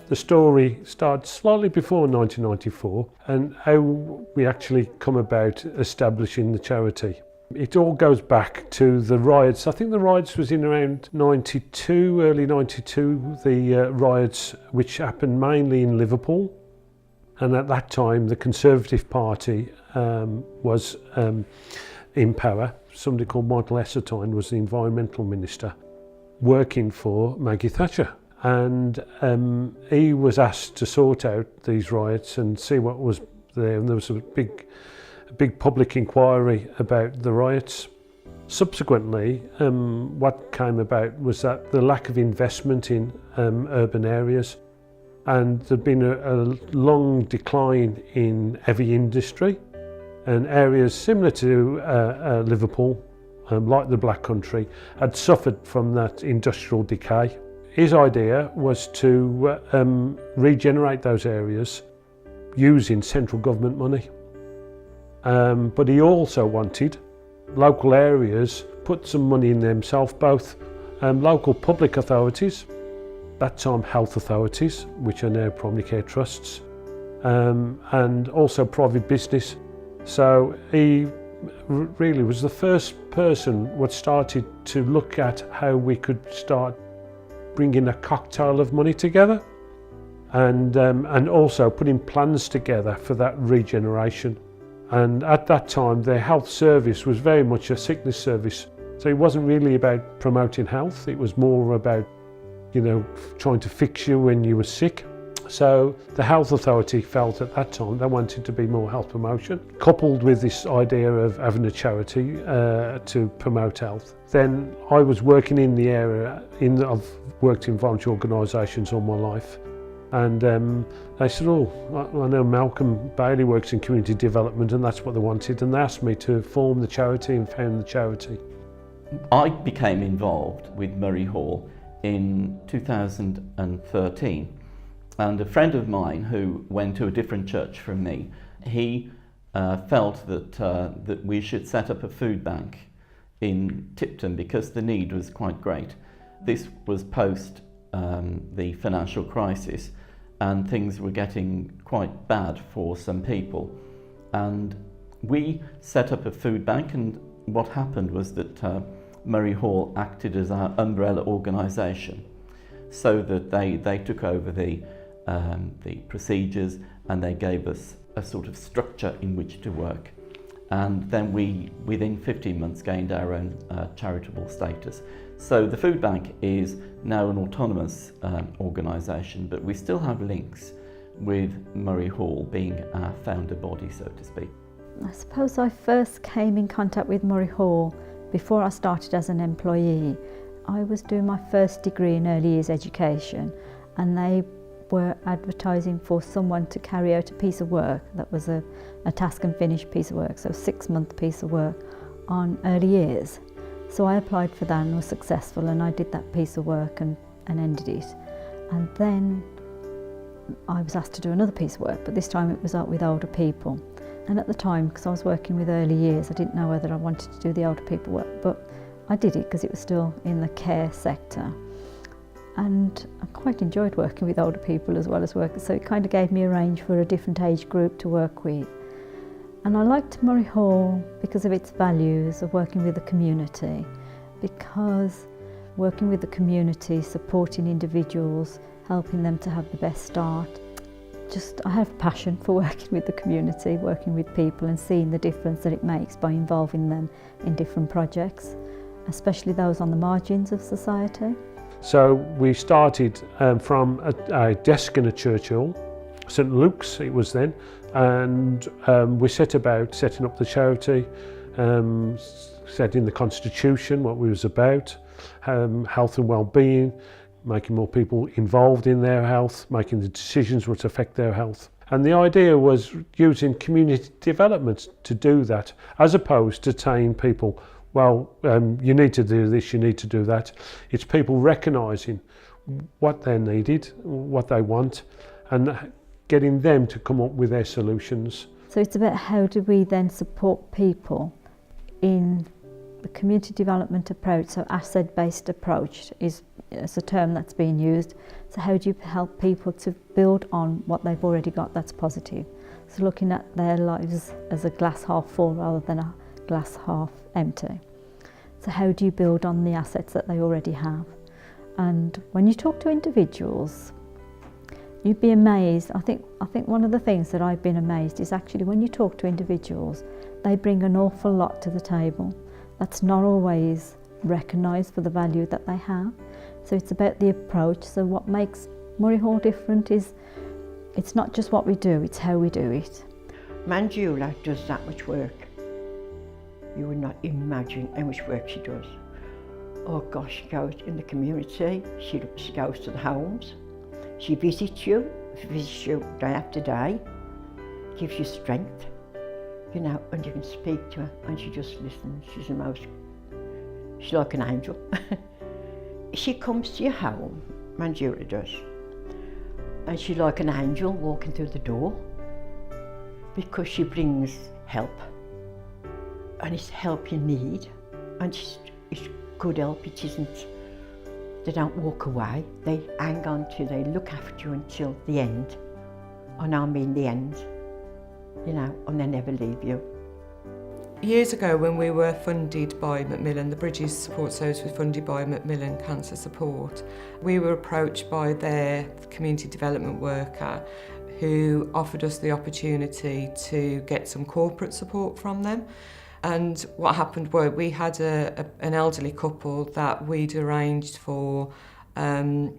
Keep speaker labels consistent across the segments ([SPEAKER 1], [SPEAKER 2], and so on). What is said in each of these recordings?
[SPEAKER 1] The story starts slightly before 1994 and how we actually come about establishing the charity. It all goes back to the riots. I think the riots was in around 92, early 92, the riots which happened mainly in Liverpool. And at that time the Conservative Party was in power. Somebody called Michael Essertine was the environmental minister working for Maggie Thatcher. And he was asked to sort out these riots and see what was there, and there was a big public inquiry about the riots. Subsequently, what came about was that the lack of investment in urban areas, and there'd been a long decline in heavy industry, and areas similar to Liverpool, like the Black Country, had suffered from that industrial decay. His idea was to regenerate those areas using central government money. But he also wanted local areas put some money in themselves, both local public authorities, that time health authorities, which are now primary care trusts, and also private business. So he really was the first person who started to look at how we could start bringing a cocktail of money together, and also putting plans together for that regeneration. And at that time, the health service was very much a sickness service. So it wasn't really about promoting health. It was more about, trying to fix you when you were sick. So the health authority felt at that time they wanted to be more health promotion, coupled with this idea of having a charity to promote health. Then I was working in the area, I've worked in voluntary organisations all my life, and they said, I know Malcom Bailey works in community development, and that's what they wanted, and they asked me to form the charity and found the charity.
[SPEAKER 2] I became involved with Murray Hall in 2013. And a friend of mine who went to a different church from me, he felt that we should set up a food bank in Tipton because the need was quite great. This was post the financial crisis, and things were getting quite bad for some people. And we set up a food bank, and what happened was that Murray Hall acted as our umbrella organisation, so that they took over the procedures, and they gave us a sort of structure in which to work. And then we, within 15 months, gained our own charitable status. So the food bank is now an autonomous organisation, but we still have links with Murray Hall being our founder body, so to speak.
[SPEAKER 3] I suppose I first came in contact with Murray Hall before I started as an employee. I was doing my first degree in early years education, and they were advertising for someone to carry out a piece of work that was a task and finish piece of work, so a 6-month piece of work on early years. So I applied for that and was successful, and I did that piece of work and ended it. And then I was asked to do another piece of work, but this time it was with older people. And at the time, because I was working with early years, I didn't know whether I wanted to do the older people work, but I did it because it was still in the care sector. And I quite enjoyed working with older people as well as workers, so it kind of gave me a range for a different age group to work with. And I liked Murray Hall because of its values of working with the community, because working with the community, supporting individuals, helping them to have the best start. I have passion for working with the community, working with people and seeing the difference that it makes by involving them in different projects, especially those on the margins of society.
[SPEAKER 1] So we started from a desk in a church hall, St Luke's it was then, and we set about setting up the charity, setting the constitution, what we was about, health and well-being, making more people involved in their health, making the decisions which affect their health. And the idea was using community development to do that, as opposed to telling people, well, you need to do this, you need to do that. It's people recognising what they needed, what they want, and getting them to come up with their solutions.
[SPEAKER 3] So it's about how do we then support people in the community development approach, so asset-based approach is a term that's being used. So how do you help people to build on what they've already got that's positive? So looking at their lives as a glass half full rather than a glass half empty. So how do you build on the assets that they already have? And when you talk to individuals, you'd be amazed. I think one of the things that I've been amazed is actually when you talk to individuals, they bring an awful lot to the table. That's not always recognised for the value that they have. So it's about the approach. So what makes Murray Hall different is it's not just what we do, it's how we do it.
[SPEAKER 4] Manjula does that much work. You would not imagine how much work she does. Oh gosh, she goes in the community, she goes to the homes, she visits you day after day, gives you strength, you know, and you can speak to her and she just listens. She's like an angel. She comes to your home, Manjula does, and she's like an angel walking through the door because she brings help, and it's help you need, and it's good help. It isn't, they don't walk away, they hang on to, they look after you until the end, and I mean the end, you know, and they never leave you.
[SPEAKER 5] Years ago when we were funded by Macmillan, the Bridges Support Service was funded by Macmillan Cancer Support, we were approached by their community development worker who offered us the opportunity to get some corporate support from them. And what happened was we had an elderly couple that we'd arranged for an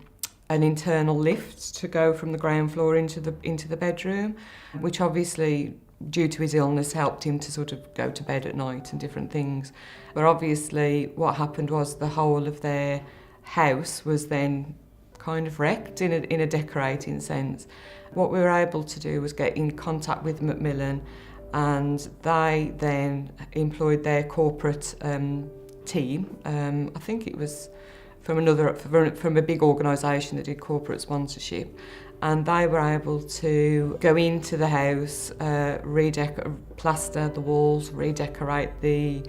[SPEAKER 5] internal lift to go from the ground floor into the bedroom, which obviously, due to his illness, helped him to sort of go to bed at night and different things. But obviously what happened was the whole of their house was then kind of wrecked in a decorating sense. What we were able to do was get in contact with Macmillan, and they then employed their corporate team. I think it was from a big organisation that did corporate sponsorship, and they were able to go into the house, plaster the walls, redecorate the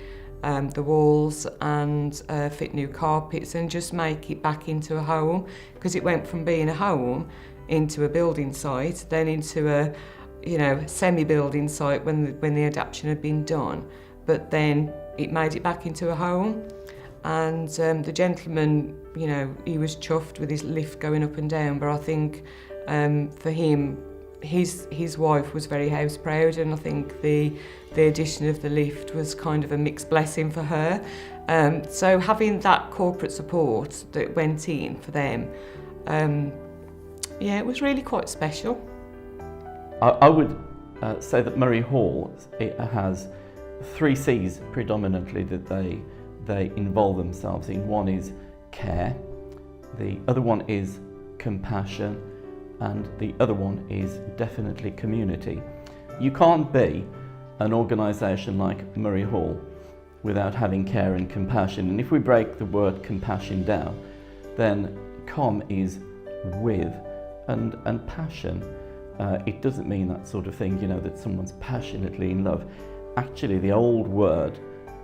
[SPEAKER 5] walls, and fit new carpets, and just make it back into a home, because it went from being a home into a building site, then into a semi-building site when the adaptation had been done, but then it made it back into a home. And the gentleman, he was chuffed with his lift going up and down, but I think for him, his wife was very house proud, and I think the addition of the lift was kind of a mixed blessing for her. So having that corporate support that went in for them, it was really quite special.
[SPEAKER 2] I would say that Murray Hall, it has 3 C's predominantly that they involve themselves in. One is care, the other one is compassion, and the other one is definitely community. You can't be an organisation like Murray Hall without having care and compassion. And if we break the word compassion down, then com is with, and passion. It doesn't mean that sort of thing, that someone's passionately in love. Actually, the old word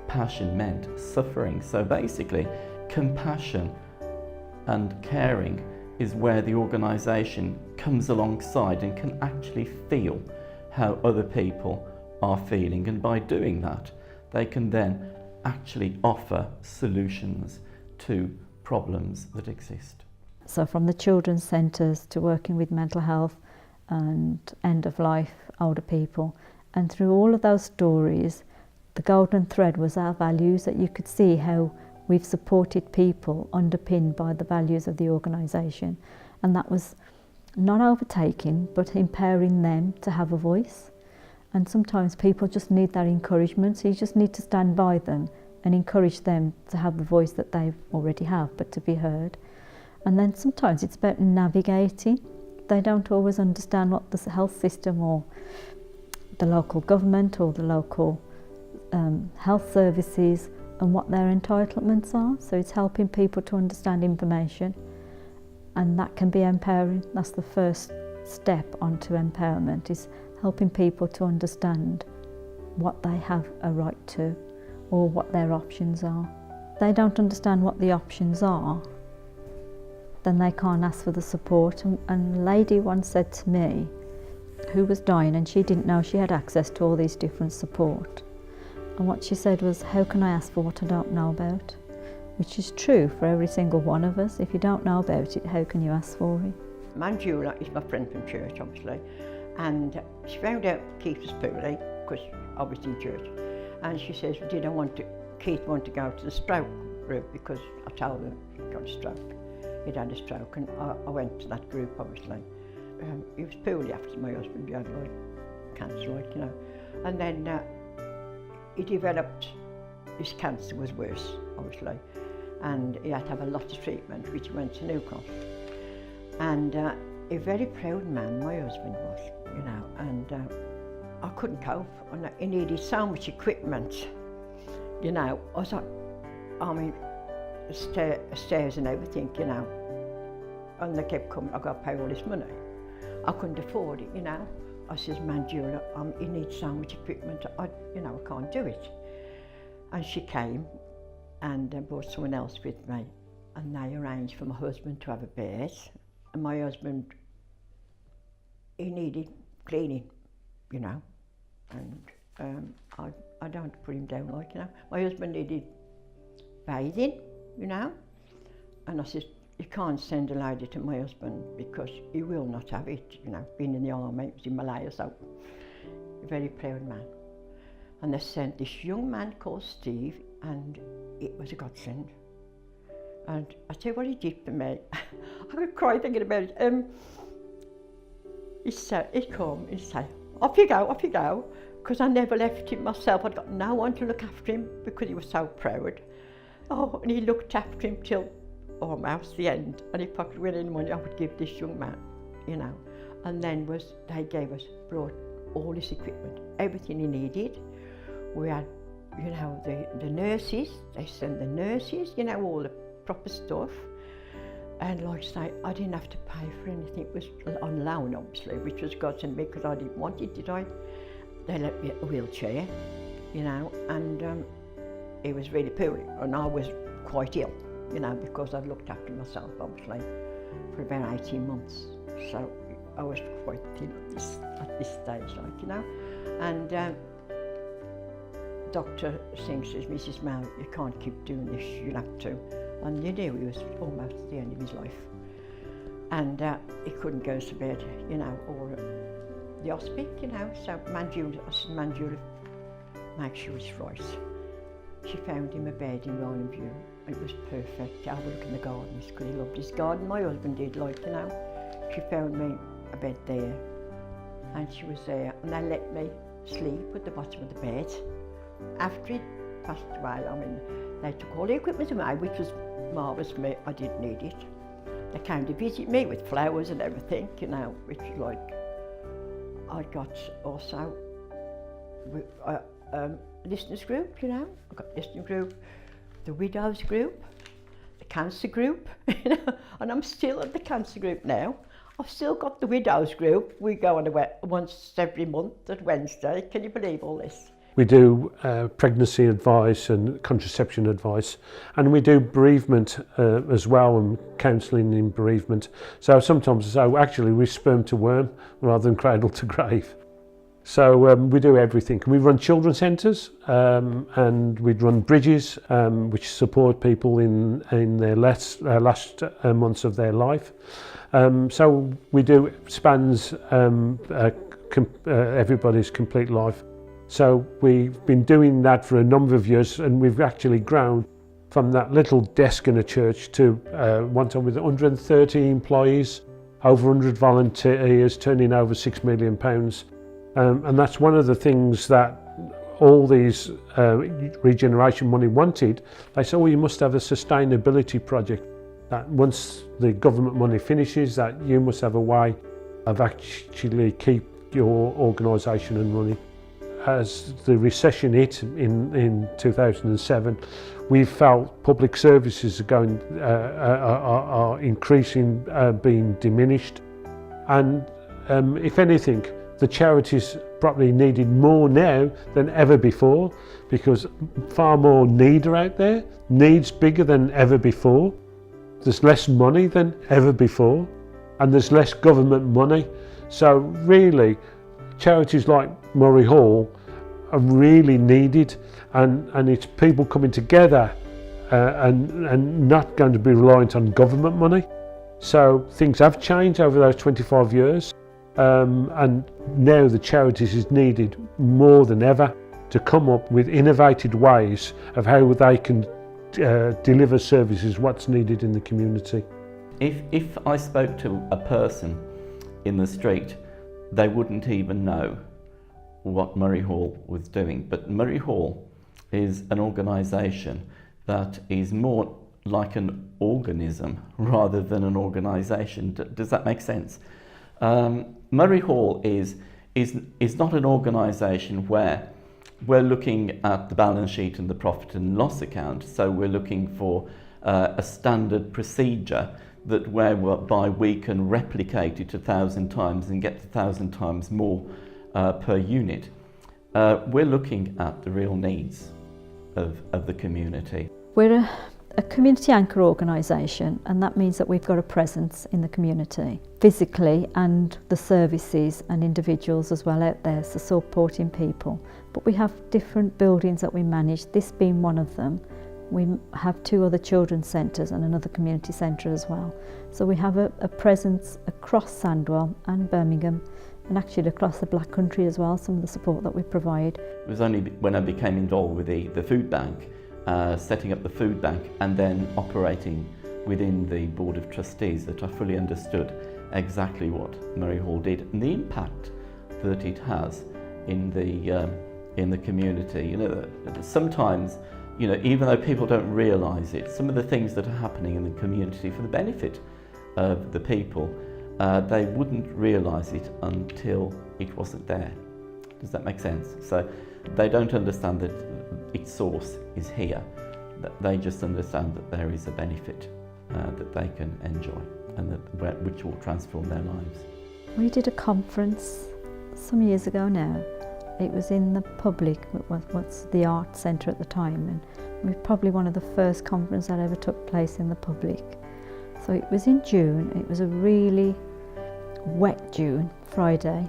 [SPEAKER 2] passion meant suffering. So basically, compassion and caring is where the organisation comes alongside and can actually feel how other people are feeling. And by doing that, they can then actually offer solutions to problems that exist.
[SPEAKER 3] So from the children's centres to working with mental health and end-of-life older people, and through all of those stories, the golden thread was our values, that you could see how we've supported people underpinned by the values of the organisation, and that was not overtaking but empowering them to have a voice. And sometimes people just need that encouragement, so you just need to stand by them and encourage them to have the voice that they already have, but to be heard. And then sometimes it's about navigating. They don't always understand what the health system or the local government or the local health services and what their entitlements are. So it's helping people to understand information, and that can be empowering. That's the first step onto empowerment, is helping people to understand what they have a right to, or what their options are. They don't understand what the options are, then they can't ask for the support. And a lady once said to me, who was dying, and she didn't know she had access to all these different support. And what she said was, how can I ask for what I don't know about? Which is true for every single one of us. If you don't know about it, how can you ask for it?
[SPEAKER 4] Manjula is my friend from church, obviously, and she found out Keith was poorly, because I was in church, and she says, Keith want to go to the stroke group, because I told her he'd got a stroke. He'd had a stroke, and I went to that group, obviously. He was poorly after my husband, he had like cancer, like, you know. And then he developed, his cancer was worse, obviously, and he had to have a lot of treatment, which went to Newcastle. And a very proud man, my husband was, you know, and I couldn't cope, and he needed so much equipment, you know. I was like, I mean, stairs and everything, you know, and they kept coming, I've got to pay all this money. I couldn't afford it, you know. I says, Manjula, he needs so much equipment, I can't do it. And she came and brought someone else with me, and they arranged for my husband to have a bed. And my husband, he needed cleaning, you know, and I don't put him down, like, you know. My husband needed bathing, you know, and I says, you can't send a lady to my husband because he will not have it, you know. Being in the army, he was in Malaya, so a very proud man. And they sent this young man called Steve, and it was a godsend. And I tell you what he did for me. I could cry thinking about it. He'd come and say, off you go, because I never left him myself. I'd got no one to look after him because he was so proud. Oh, and he looked after him till almost the end, and if I could win any money, I would give this young man, you know. And then they brought all this equipment, everything he needed. We had, you know, the nurses, they sent the nurses, you know, all the proper stuff. And like I say, I didn't have to pay for anything. It was on loan, obviously, which was God sent me because I didn't want it, did I? They let me a wheelchair, you know, and he was really poorly, and I was quite ill, you know, because I'd looked after myself, obviously, for about 18 months. So I was quite thin at this stage, like, you know. And Dr. Singh says, Mrs. Male, you can't keep doing this, you'll have to. And you knew he was almost at the end of his life. And he couldn't go to bed, you know, or the hospital, you know. So Manjula, I said, Manjula, make sure it's right. She found him a bed in Roland View, and it was perfect. I look in the gardens, because he loved his garden. My husband did, like, you know. She found me a bed there, and she was there, and they let me sleep at the bottom of the bed. After he passed away, I mean, they took all the equipment away, which was marvellous for me. I didn't need it. They came to visit me with flowers and everything, you know, which was like, I got also listeners group, you know. I got listening group, the widows group, the cancer group, you know, and I'm still at the cancer group now. I've still got the widows group. We go on once every month at Wednesday. Can you believe all this?
[SPEAKER 1] We do pregnancy advice and contraception advice, and we do bereavement as well, and counselling in bereavement. So sometimes actually we sperm to worm rather than cradle to grave. So we do everything. We run children's centres, and we run bridges which support people in their last months of their life. So we do spans everybody's complete life. So we've been doing that for a number of years, and we've actually grown from that little desk in a church to one time with 130 employees, over 100 volunteers, turning over £6 million. And that's one of the things that all these regeneration money wanted. They said, oh, you must have a sustainability project, that once the government money finishes, that you must have a way of actually keep your organisation and running. As the recession hit in 2007, we felt public services are increasing, being diminished, and if anything, the charities probably needed more now than ever before, because far more need are out there, needs bigger than ever before. There's less money than ever before, and there's less government money. So really, charities like Murray Hall are really needed, and it's people coming together and not going to be reliant on government money. So things have changed over those 25 years, and now the charities is needed more than ever to come up with innovative ways of how they can deliver services, what's needed in the community.
[SPEAKER 2] If I spoke to a person in the street, they wouldn't even know what Murray Hall was doing. But Murray Hall is an organisation that is more like an organism rather than an organisation. Does that make sense? Murray Hall is not an organisation where we're looking at the balance sheet and the profit and loss account, so we're looking for a standard procedure that whereby we can replicate it 1,000 times and get 1,000 times more per unit. We're looking at the real needs of the community.
[SPEAKER 3] We're a community anchor organisation, and that means that we've got a presence in the community physically, and the services and individuals as well out there, so supporting people. But we have different buildings that we manage, this being one of them. We have 2 other children's centres and another community centre as well. So we have a presence across Sandwell and Birmingham, and actually across the Black Country as well, some of the support that we provide.
[SPEAKER 2] It was only when I became involved with the food bank, setting up the food bank and then operating within the Board of Trustees, that I fully understood exactly what Murray Hall did and the impact that it has in the community. You know, sometimes, you know, even though people don't realise it, some of the things that are happening in the community for the benefit of the people, they wouldn't realise it until it wasn't there. Does that make sense? So they don't understand that its source is here. They just understand that there is a benefit that they can enjoy, and which will transform their lives.
[SPEAKER 3] We did a conference some years ago now. It was in the public, what's the art centre at the time, and it was probably one of the first conferences that ever took place in the public. So it was in June. It was a really wet June, Friday,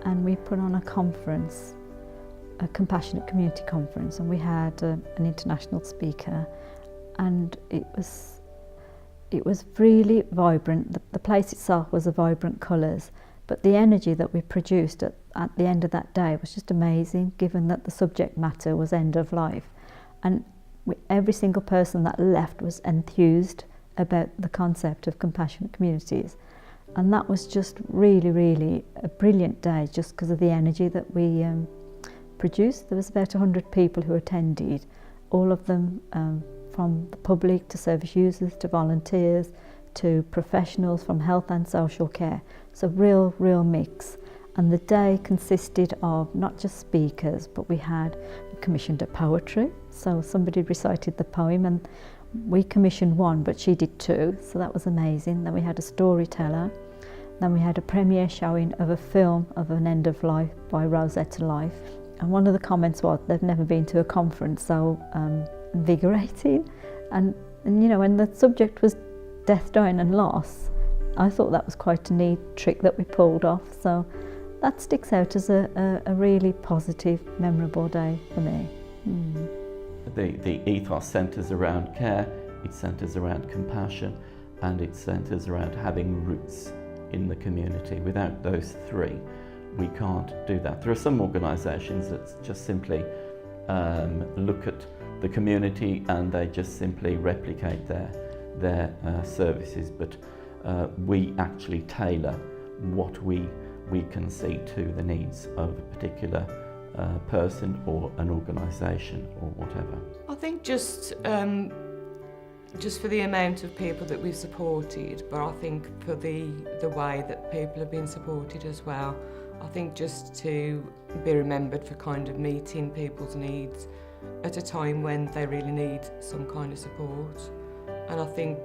[SPEAKER 3] and we put on a conference, a compassionate community conference, and we had an international speaker, and it was really vibrant. The place itself was a vibrant colours, but the energy that we produced at the end of that day was just amazing, given that the subject matter was end of life, and every single person that left was enthused about the concept of compassionate communities. And that was just really, really a brilliant day, just because of the energy that we produced. There was about 100 people who attended, all of them from the public to service users to volunteers to professionals from health and social care. So real mix. And the day consisted of not just speakers, but we commissioned a poetry. So somebody recited the poem, and we commissioned one, but she did 2, so that was amazing. Then we had a storyteller. Then we had a premiere showing of a film of an end of life by Rosetta Life. And one of the comments was they've never been to a conference so invigorating. And you know, when the subject was death, dying and loss, I thought that was quite a neat trick that we pulled off. So that sticks out as a really positive, memorable day for me.
[SPEAKER 2] The ethos centres around care, it centres around compassion, and it centres around having roots in the community. Without those 3, we can't do that. There are some organisations that just simply look at the community and they just simply replicate their services, but we actually tailor what we can see to the needs of a particular person or an organisation or whatever.
[SPEAKER 5] I think just for the amount of people that we've supported, but I think for the way that people have been supported as well. I think just to be remembered for kind of meeting people's needs at a time when they really need some kind of support. And I think,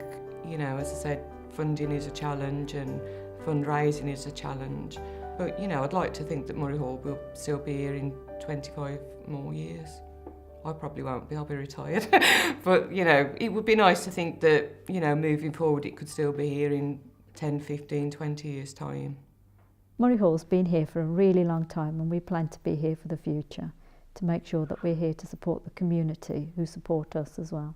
[SPEAKER 5] you know, as I said, funding is a challenge and fundraising is a challenge. But, you know, I'd like to think that Murray Hall will still be here in 25 more years. I probably won't be, I'll be retired. But, you know, it would be nice to think that, you know, moving forward it could still be here in 10, 15, 20 years' time.
[SPEAKER 3] Murray Hall's been here for a really long time, and we plan to be here for the future, to make sure that we're here to support the community who support us as well.